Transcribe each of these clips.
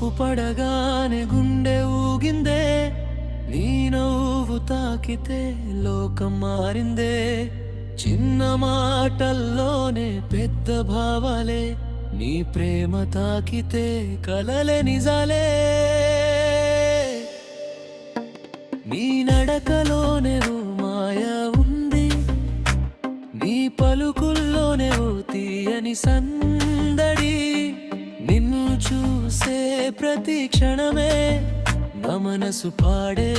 తలుపు పడగానే గుండె ఊగిందే, నీ నవ్వు తాకితే లోకం మారిందే. చిన్న మాటల్లోనే పెద్ద భావాలే, నీ ప్రేమ తాకితే కలలే నిజాలే. నీ నడకలోనే ఓ మాయ ఉంది, నీ పలుకుల్లోనే ఓ తీయని సందడి. నిన్ను చూసే ప్రతి క్షణమే నా మనసు పాడే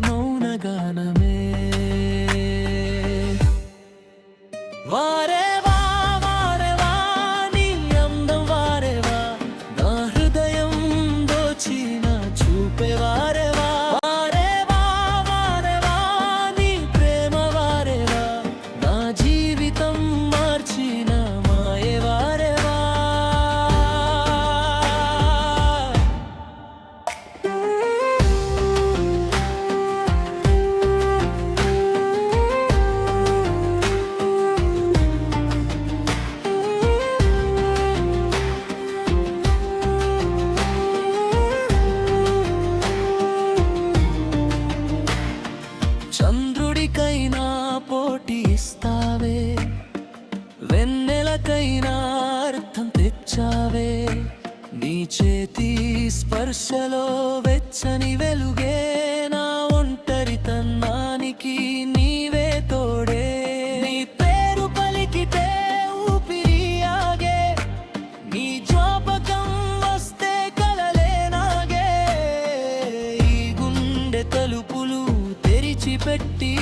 మౌనగానమే. వారేవా వారేవా నీ అందం, వారేవా నా హృదయం దోచిన చూపే, వారేవా వారేవా వారేవా నీ ప్రేమ, వారేవా నా జీవితం మార్చిన మాయే, వారేవా. చంద్రుడికైనా పోటీ ఇస్తావే, వెన్నెలకైనా అర్థం తెచ్చావే. నీ చేతి స్పర్శలో వెచ్చని వెలుగే, నా ఒంటరితనానికి నీవే తోడే. నీ పేరు పలికితే ఊపిరి ఆగే, నీ జ్ఞాపకం వస్తే కలలే నాగే. ఈ గుండె తలుపులు తెరిచిపెట్టి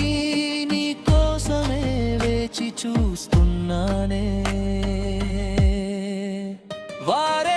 నీ కోసమే వేచి చూస్తున్నానే. వారే